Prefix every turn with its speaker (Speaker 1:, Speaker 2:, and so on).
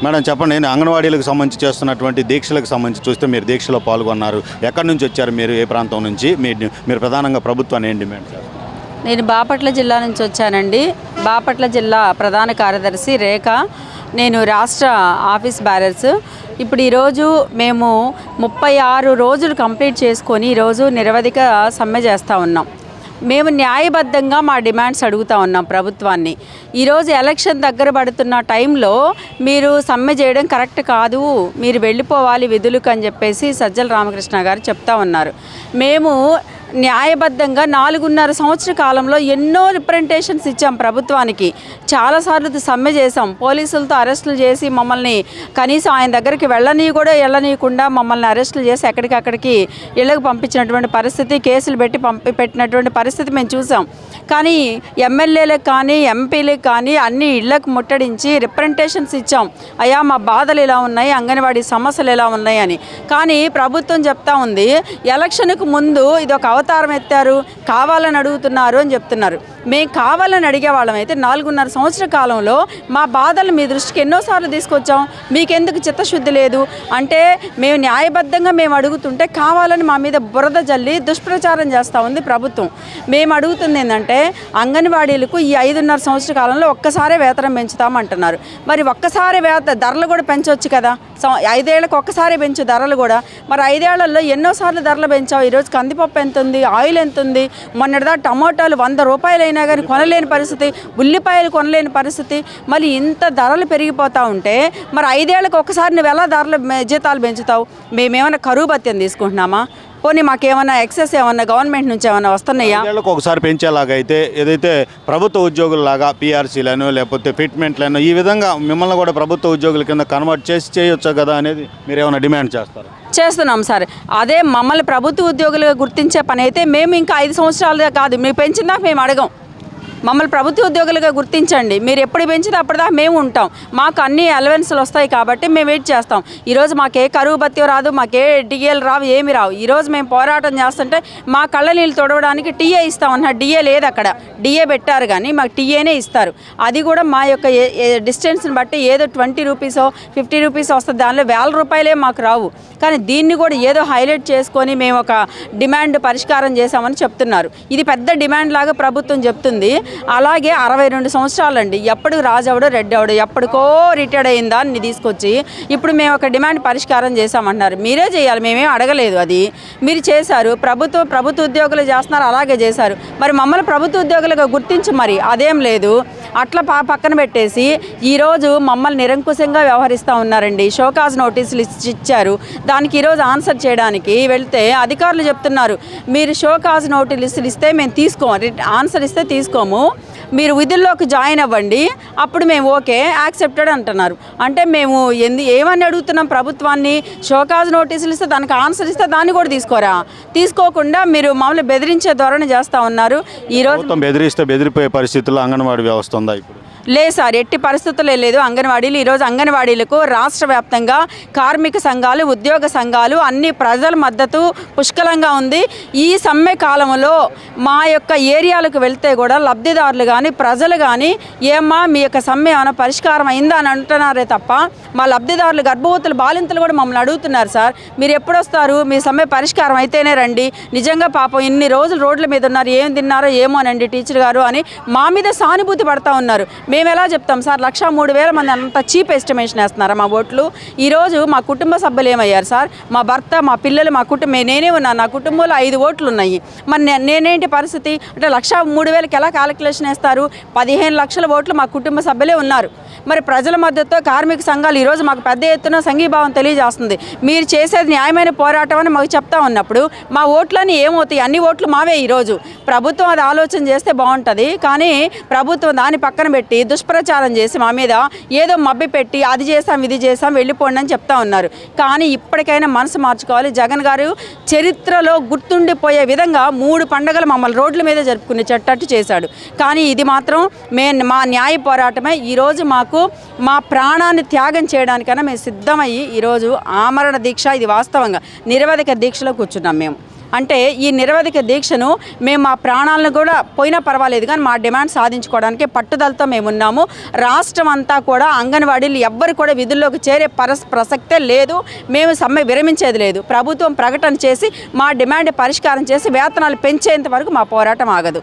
Speaker 1: Madam చెప్పండి, నేను అంగన్వాడీలకు సంబంధించి చేస్తున్నటువంటి దీక్షలకు సంబంధించి చూస్తే మీరు దీక్షలో పాల్గొన్నారు. ఎక్కడి నుంచి వచ్చారు మీరు? ఏ ప్రాంతం నుంచి? మీరు ప్రధానంగా ప్రభుత్వాన్ని ఏం డిమాండ్ చేస్తారు?
Speaker 2: నేను బాపట్ల జిల్లా నుంచి వచ్చానండి. బాపట్ల జిల్లా ప్రధాన కార్యదర్శి రేఖ. నేను రాష్ట్ర ఆఫీస్ బ్యారర్స్. ఇప్పుడు ఈరోజు మేము 36 రోజులు కంప్లీట్ చేసుకొని ఈరోజు నిరవధిక సమ్మె చేస్తూ ఉన్నాం. మేము న్యాయబద్ధంగా మా డిమాండ్స్ అడుగుతూ ఉన్నాం ప్రభుత్వాన్ని. ఈరోజు ఎలక్షన్ దగ్గర పడుతున్న టైంలో మీరు సమ్మె చేయడం కరెక్ట్ కాదు, మీరు వెళ్ళిపోవాలి విధులకు అని చెప్పేసి సజ్జల రామకృష్ణ గారు చెప్తా ఉన్నారు. మేము న్యాయబద్ధంగా 4.5 సంవత్సర కాలంలో ఎన్నో రిప్రజెంటేషన్స్ ఇచ్చాం ప్రభుత్వానికి. చాలాసార్లు సమ్మె చేసాం. పోలీసులతో అరెస్టులు చేసి మమ్మల్ని కనీసం ఆయన దగ్గరికి వెళ్ళనీయకుండా మమ్మల్ని అరెస్టులు చేసి ఎక్కడికక్కడికి ఇళ్ళకు పంపించినటువంటి పరిస్థితి, కేసులు పెట్టినటువంటి పరిస్థితి మేము చూసాం. కానీ ఎమ్మెల్యేలకు కానీ ఎంపీలకు కానీ అన్ని ఇళ్లకు ముట్టడించి రిప్రజెంటేషన్స్ ఇచ్చాం. అయ్యా మా బాధలు ఇలా ఉన్నాయి, అంగన్వాడీ సమస్యలు ఎలా ఉన్నాయి అని. కానీ ప్రభుత్వం చెప్తా ఉంది ఎలక్షన్కు ముందు ఇది ఒక అవతారం ఎత్తారు, కావాలని అడుగుతున్నారు అని చెప్తున్నారు. మేము కావాలని అడిగే వాళ్ళమైతే 4.5 సంవత్సర కాలంలో మా బాధలు మీ దృష్టికి ఎన్నోసార్లు తీసుకొచ్చాం. మీకెందుకు చిత్తశుద్ధి లేదు అంటే మేము న్యాయబద్ధంగా మేము అడుగుతుంటే కావాలని మా మీద బురద జల్లి దుష్ప్రచారం చేస్తూ ఉంది ప్రభుత్వం. మేము అడుగుతుంది ఏంటంటే అంగన్వాడీలకు ఈ 5.5 సంవత్సర కాలంలో ఒక్కసారే వేతనం పెంచుతామంటున్నారు. మరి ఒక్కసారి ధరలు కూడా పెంచవచ్చు కదా. 5 ఏళ్ళకు ఒక్కసారి పెంచు ధరలు కూడా. మరి 5 ఏళ్లలో ఎన్నోసార్లు ధరలు పెంచావు. ఈరోజు కందిపప్పు ఎంత ఉంది, ఆయిల్ ఎంత ఉంది, మొన్నటిదా టమోటాలు 100 రూపాయలు అయినా కానీ కొనలేని పరిస్థితి, ఉల్లిపాయలు కొనలేని పరిస్థితి. మళ్ళీ ఇంత ధరలు పెరిగిపోతూ ఉంటే మరి 5 ఏళ్ళకు ఒకసారి నువ్వు ఎలా జీతాలు పెంచుతావు? మేమేమైనా కరువు భత్యం తీసుకుంటున్నామా? పోనీ మాకేమన్నా ఎక్సెస్ ఏమన్నా గవర్నమెంట్ నుంచి ఏమన్నా వస్తున్నాయా?
Speaker 1: ఒకసారి పెంచేలాగైతే ఏదైతే ప్రభుత్వ ఉద్యోగుల్లాగా పిఆర్సీలను లేకపోతే ఫిట్మెంట్లను ఈ విధంగా మిమ్మల్ని కూడా ప్రభుత్వ ఉద్యోగుల కింద కన్వర్ట్ చేయొచ్చు కదా అనేది మీరు ఏమైనా డిమాండ్ చేస్తారు?
Speaker 2: చేస్తున్నాం సార్. అదే మమ్మల్ని ప్రభుత్వ ఉద్యోగులుగా గుర్తించే పని అయితే మేము ఇంకా 5 సంవత్సరాలుగా కాదు, మేము పెంచిందాక మేము అడగం. మమ్మల్ని ప్రభుత్వ ఉద్యోగులుగా గుర్తించండి. మీరు ఎప్పుడు పెంచితే అప్పటిదాకా మేము ఉంటాం. మాకు అన్ని అలవెన్స్లు వస్తాయి కాబట్టి మేము వెయిట్ చేస్తాం. ఈరోజు మాకే కరువు భత్యం రాదు, మాకే డిఏలు రావు, ఏమి రావు. ఈరోజు మేము పోరాటం చేస్తుంటే మా కళ్ళ నీళ్ళు తొడవడానికి టీఏ ఇస్తామన్నా డిఏ లేదు. అక్కడ డిఏ పెట్టారు కానీ మాకు టీఏనే ఇస్తారు. అది కూడా మా యొక్క డిస్టెన్స్ని బట్టి ఏదో 20 రూపీసో 50 రూపీస్ వస్తుంది. దానిలో 1000 రూపాయలే మాకు రావు. కానీ దీన్ని కూడా ఏదో హైలైట్ చేసుకొని మేము ఒక డిమాండ్ పరిష్కారం చేశామని చెప్తున్నారు. ఇది పెద్ద డిమాండ్ లాగా ప్రభుత్వం చెప్తుంది. అలాగే 62 సంవత్సరాలండి. ఎప్పుడు రాజవడు రెడ్డి అవడు ఎప్పటికో రిటైర్డ్ అయిన దాన్ని తీసుకొచ్చి ఇప్పుడు మేము ఒక డిమాండ్ పరిష్కారం చేశామంటున్నారు. మీరే చేయాలి, మేమేం అడగలేదు. అది మీరు చేశారు. ప్రభుత్వ ఉద్యోగులు చేస్తున్నారు, అలాగే చేశారు. మరి మమ్మల్ని ప్రభుత్వ ఉద్యోగులుగా గుర్తించి మరి అదేం లేదు. అట్లా పక్కన పెట్టేసి ఈరోజు మమ్మల్ని నిరంకుశంగా వ్యవహరిస్తూ ఉన్నారండి. షోకాజ్ నోటీసులు ఇచ్చారు. దానికి ఈరోజు ఆన్సర్ చేయడానికి వెళ్తే అధికారులు చెప్తున్నారు మీరు షోకాజ్ నోటీసులు ఇస్తే మేము తీసుకోము, ఆన్సర్ ఇస్తే తీసుకోము, మీరు విధుల్లోకి జాయిన్ అవ్వండి, అప్పుడు మేము ఓకే యాక్సెప్టెడ్ అంటున్నారు. అంటే మేము ఏమని అడుగుతున్నాం ప్రభుత్వాన్ని? షోకాజ్ నోటీసులు ఇస్తే దానికి ఆన్సర్ ఇస్తే దాన్ని కూడా తీసుకోకుండా మీరు మమ్మల్ని బెదిరించే ధోరణి చేస్తూ ఉన్నారు. ఈరోజు
Speaker 1: బెదిరిస్తే బెదిరిపోయే పరిస్థితుల్లో అంగన్వాడీ వ్యవస్థ ఉందా? ఇప్పుడు
Speaker 2: లేదు సార్, ఎట్టి పరిస్థితుల్లో లేదు. అంగన్వాడీలు ఈరోజు అంగన్వాడీలకు రాష్ట్ర వ్యాప్తంగా కార్మిక సంఘాలు, ఉద్యోగ సంఘాలు అన్ని ప్రజల మద్దతు పుష్కలంగా ఉంది. ఈ సమ్మె కాలంలో మా యొక్క ఏరియాలకు వెళ్తే కూడా లబ్ధిదారులు కానీ ప్రజలు కానీ ఏమ్మా మీ యొక్క సమ్మె ఏమైనా పరిష్కారం అయిందా అని అంటున్నారే తప్ప మా లబ్ధిదారులు గర్భవతులు బాలింతలు కూడా మమ్మల్ని అడుగుతున్నారు సార్ మీరు ఎప్పుడు వస్తారు, మీ సమ్మె పరిష్కారం అయితేనే రండి. నిజంగా పాపం ఇన్ని రోజులు రోడ్ల మీద ఉన్నారు, ఏం తిన్నారో ఏమోనండి టీచర్ గారు అని మా మీద సానుభూతి పడతా ఉన్నారు. మేము ఎలా చెప్తాం సార్? 1,03,000 మంది అంత చీప్ ఎస్టిమేషన్ వేస్తున్నారా మా ఓట్లు? ఈరోజు మా కుటుంబ సభ్యులు ఏమయ్యారు సార్? మా భర్త, మా పిల్లలు, మా కుటుంబం, నేనే ఉన్నాను. నా కుటుంబంలో 5 ఓట్లు ఉన్నాయి. మరి నేనేంటి పరిస్థితి అంటే 1,03,000కి ఎలా క్యాలిక్యులేషన్ వేస్తారు? 15 లక్షల ఓట్లు మా కుటుంబ సభ్యులే ఉన్నారు. మరి ప్రజల మద్దతుతో కార్మిక సంఘాలు ఈరోజు మాకు పెద్ద ఎత్తున సంఘీభావం తెలియజేస్తుంది. మీరు చేసేది న్యాయమైన పోరాటం అని మాకు చెప్తా ఉన్నప్పుడు మా ఓట్లని ఏమవుతాయి? అన్ని ఓట్లు మావే. ఈరోజు ప్రభుత్వం అది ఆలోచన చేస్తే బాగుంటుంది. కానీ ప్రభుత్వం దాన్ని పక్కన పెట్టి దుష్ప్రచారం చేసి మా మీద ఏదో మభ్య పెట్టి అది చేసాం ఇది చేసాం వెళ్ళిపోండి అని చెప్తా ఉన్నారు. కానీ ఇప్పటికైనా మనసు మార్చుకోవాలి. జగన్ గారు చరిత్రలో గుర్తుండిపోయే విధంగా 3 పండుగలు మమ్మల్ని రోడ్ల మీద జరుపుకునేటట్టు చేశాడు. కానీ ఇది మాత్రం మా న్యాయ పోరాటమే. ఈరోజు మాకు మా ప్రాణాన్ని త్యాగం చేయడానికైనా మేము సిద్ధమయ్యి ఈరోజు ఆమరణ దీక్ష, ఇది వాస్తవంగా నిరవధిక దీక్షలో కూర్చున్నాం మేము. అంటే ఈ నిరవధిక దీక్షను మేము మా ప్రాణాలను కూడా పోయినా పర్వాలేదు కానీ మా డిమాండ్ సాధించుకోవడానికి పట్టుదలతో మేము ఉన్నాము. రాష్ట్రం అంతా కూడా అంగన్వాడీలు ఎవ్వరు కూడా విధుల్లోకి చేరే ప్రసక్తే లేదు. మేము సమ్మె విరమించేది లేదు. ప్రభుత్వం ప్రకటన చేసి మా డిమాండ్ పరిష్కారం చేసి వేతనాలు పెంచేంత వరకు మా పోరాటం ఆగదు.